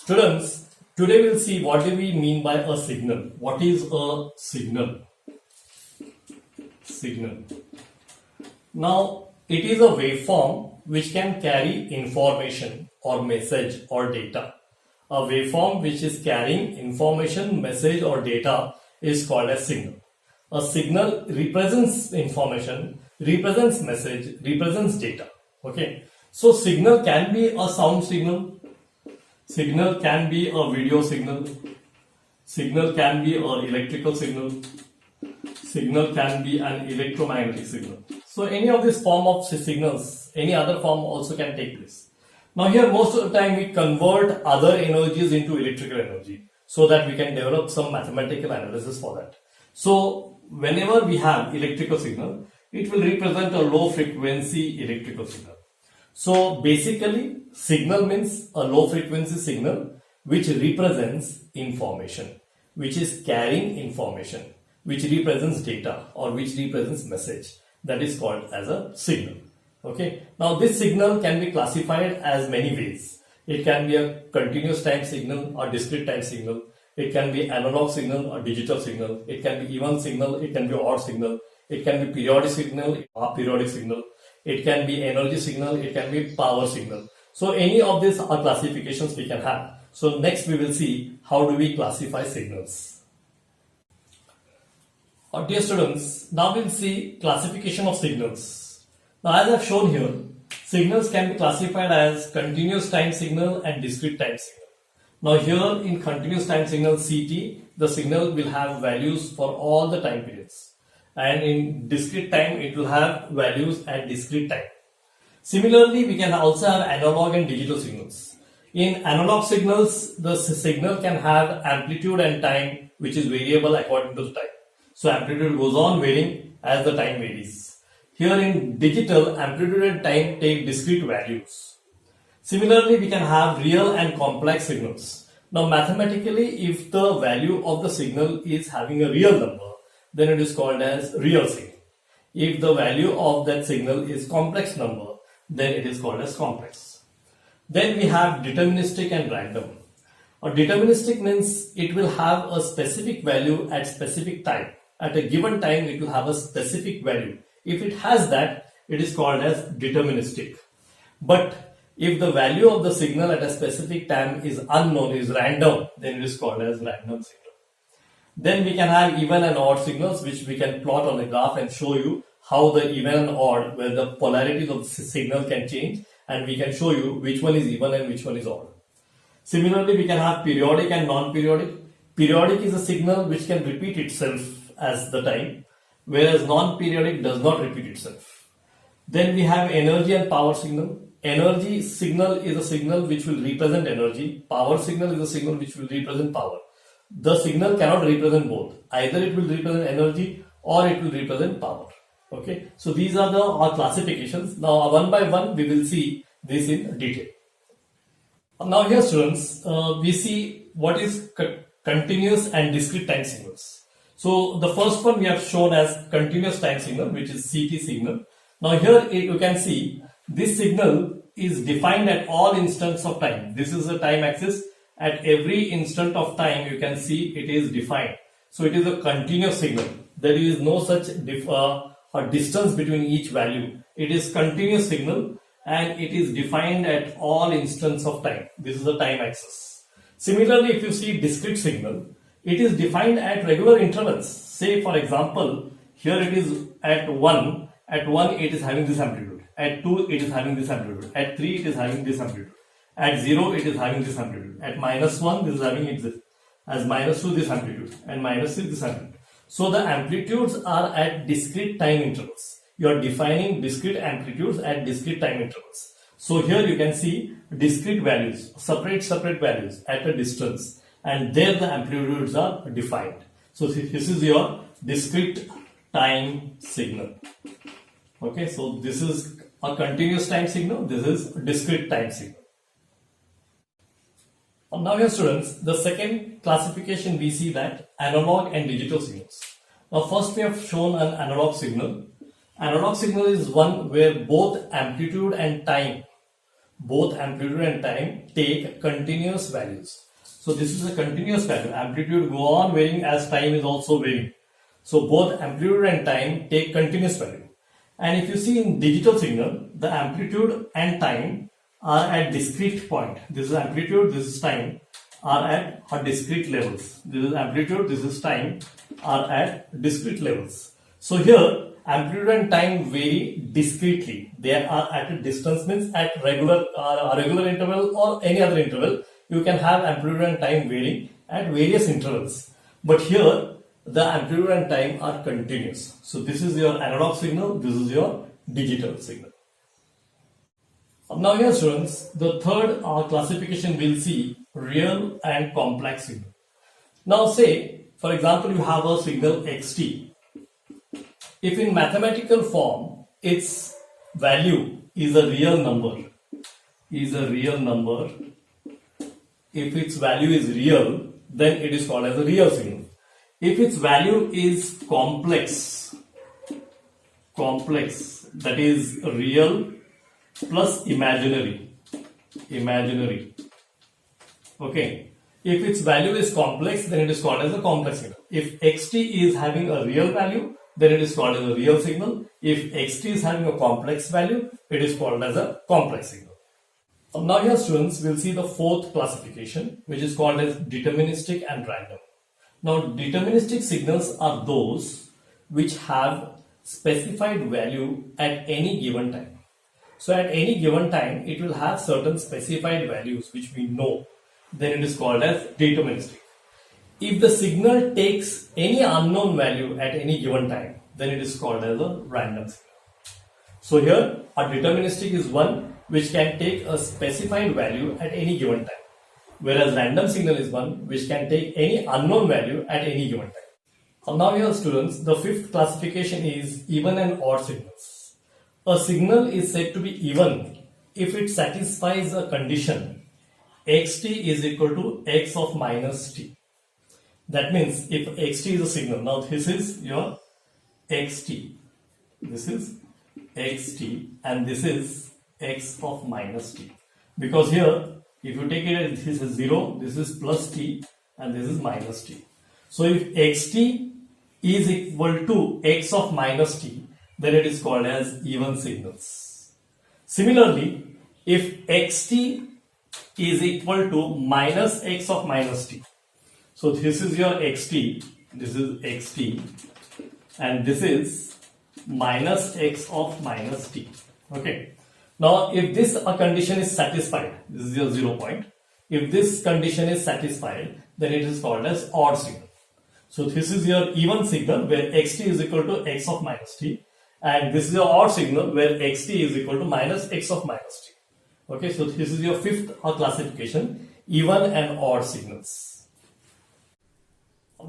Students, today we'll see what do we mean by a signal. What is a signal? Signal. Now, it is a waveform which can carry information or message or data. A waveform which is carrying information, message or data is called a signal. A signal represents information, represents message, represents data. Okay. So signal can be a sound signal. Signal can be a video signal. Signal can be an electrical signal. Signal can be an electromagnetic signal. So any of this form of signals, any other form also can take place. Now here most of the time we convert other energies into electrical energy so that we can develop some mathematical analysis for that. So whenever we have electrical signal, it will represent a low frequency electrical signal. So basically signal means a low frequency signal which represents information, which is carrying information, which represents data or which represents message. That is called as a signal. Okay. Now this signal can be classified as many ways. It can be a continuous time signal or discrete time signal. It can be analog signal or digital signal. It can be even signal. It can be odd signal. It can be periodic signal, aperiodic signal. It can be energy signal. It can be power signal. So any of these are classifications we can have. So next we will see how do we classify signals. Dear students, now we'll see classification of signals. Now as I've shown here, signals can be classified as continuous time signal and discrete time signal. Now here in continuous time signal CT, the signal will have values for all the time periods. And in discrete time, it will have values at discrete time. Similarly, we can also have analog and digital signals. In analog signals, the signal can have amplitude and time which is variable according to the time. So amplitude goes on varying as the time varies. Here in digital, amplitude and time take discrete values. Similarly, we can have real and complex signals. Now mathematically, if the value of the signal is having a real number, then it is called as real signal. If the value of that signal is complex number, then it is called as complex. Then we have deterministic and random. Or deterministic means it will have a specific value at specific time. At a given time, it will have a specific value. If it has that, it is called as deterministic. But if the value of the signal at a specific time is unknown, is random, then it is called as random signal. Then we can have even and odd signals which we can plot on the graph and show you how the even and odd, where the polarities of the signal can change, and we can show you which one is even and which one is odd. Similarly, we can have periodic and non-periodic. Periodic is a signal which can repeat itself as the time, whereas non-periodic does not repeat itself. Then we have energy and power signal. Energy signal is a signal which will represent energy. Power signal is a signal which will represent power. The signal cannot represent both. Either it will represent energy or it will represent power. Okay. So these are our classifications. Now one by one we will see this in detail. Now here students, we see what is continuous and discrete time signals. So the first one we have shown as continuous time signal, which is CT signal. Now here you can see this signal is defined at all instants of time. This is the time axis. At every instant of time, you can see it is defined. So it is a continuous signal. There is no such distance between each value. It is continuous signal and it is defined at all instants of time. This is the time axis. Similarly, if you see discrete signal, it is defined at regular intervals. Say for example, here it is at 1. At 1 it is having this amplitude. At 2 it is having this amplitude. At 3 it is having this amplitude. At 0 it is having this amplitude. At -1 this is having it as -2 this amplitude and -3 this amplitude. So the amplitudes are at discrete time intervals. You are defining discrete amplitudes at discrete time intervals. So here you can see discrete values, separate values at a distance, and there the amplitudes are defined. So this is your discrete time signal. Okay, so this is a continuous time signal. This is discrete time signal. Now here students, the second classification we see that analog and digital signals. Now first we have shown an analog signal. Analog signal is one where both amplitude and time both amplitude and time take continuous values. So this is a continuous value. Amplitude go on varying as time is also varying. So both amplitude and time take continuous value. And if you see in digital signal, the amplitude and time are at discrete point. This is amplitude, this is time, are at discrete levels. This is amplitude, this is time, are at discrete levels. So here amplitude and time vary discretely. They are at a distance, means at regular interval or any other interval. You can have amplitude and time varying at various intervals. But here the amplitude and time are continuous. So this is your analog signal, this is your digital signal. Now here students, the third classification will see real and complex signal. Now say, for example, you have a signal xt. If in mathematical form, its value is a real number, if its value is real, then it is called as a real signal. If its value is complex, that is real plus imaginary. Okay. If its value is complex, then it is called as a complex signal. If xt is having a real value, then it is called as a real signal. If xt is having a complex value, it is called as a complex signal. Now here students will see the fourth classification, which is called as deterministic and random. Now deterministic signals are those which have specified value at any given time. So at any given time, it will have certain specified values which we know. Then it is called as deterministic. If the signal takes any unknown value at any given time, then it is called as a random signal. So here a deterministic is one which can take a specified value at any given time, whereas random signal is one which can take any unknown value at any given time. Now here students, the fifth classification is even and odd signals. A signal is said to be even if it satisfies a condition xt is equal to x of minus t. That means if xt is a signal, now this is your xt, this is xt, and this is x of minus t. Because here, if you take it as this is 0, this is plus t, and this is minus t. So if xt is equal to x of minus t, then it is called as even signals. Similarly, if xt is equal to minus x of minus t. So this is your xt, this is xt, and this is minus x of minus t. Okay. Now if this condition is satisfied, this is your 0 point. If this condition is satisfied, then it is called as odd signal. So this is your even signal where xt is equal to x of minus t, and this is your odd signal where xt is equal to minus x of minus t. Okay, so this is your fifth classification, even and odd signals.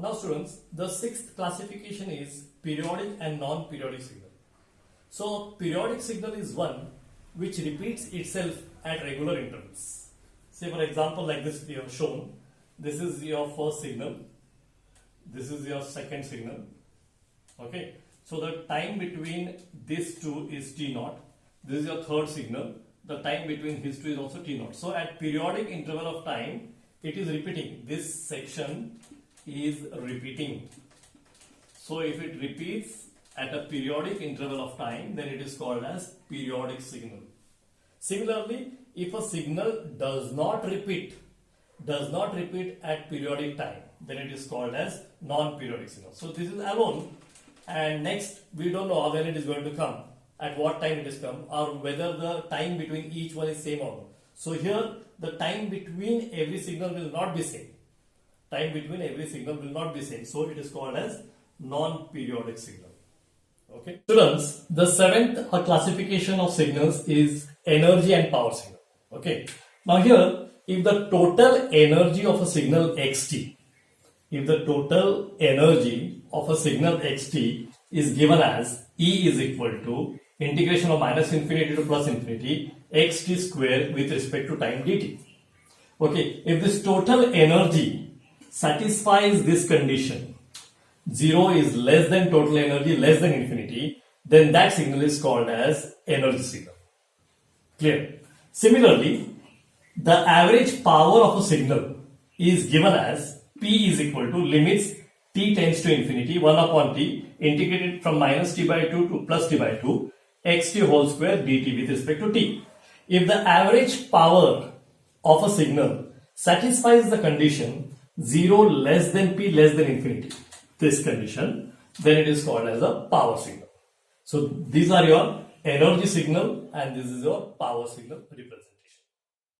Now students, the sixth classification is periodic and non-periodic signal. So periodic signal is one which repeats itself at regular intervals. Say for example, like this we have shown, this is your first signal, this is your second signal. Okay, so the time between these two is t0, this is your third signal. The time between these two is also t0. So at periodic interval of time, it is repeating. This section is repeating. So if it repeats at a periodic interval of time, then it is called as periodic signal. Similarly, if a signal does not repeat at periodic time, then it is called as non-periodic signal. So this is alone, and next we don't know when it is going to come, at what time it is come, or whether the time between each one is same or not. So here the time between every signal will not be same. Time between every signal will not be same. So it is called as non-periodic signal. Okay. Students, the seventh classification of signals is energy and power signal. Okay. Now here, if the total energy of a signal xt, is given as E is equal to integration of minus infinity to plus infinity xt square with respect to time dt. Okay, if this total energy satisfies this condition, 0 is less than total energy, less than infinity, then that signal is called as energy signal. Clear? Similarly, the average power of a signal is given as P is equal to limits t tends to infinity 1 upon t integrated from minus t by 2 to plus t by 2 xt whole square dt with respect to t. If the average power of a signal satisfies the condition 0 less than p less than infinity, this condition, then it is called as a power signal. So these are your energy signal and this is your power signal representation.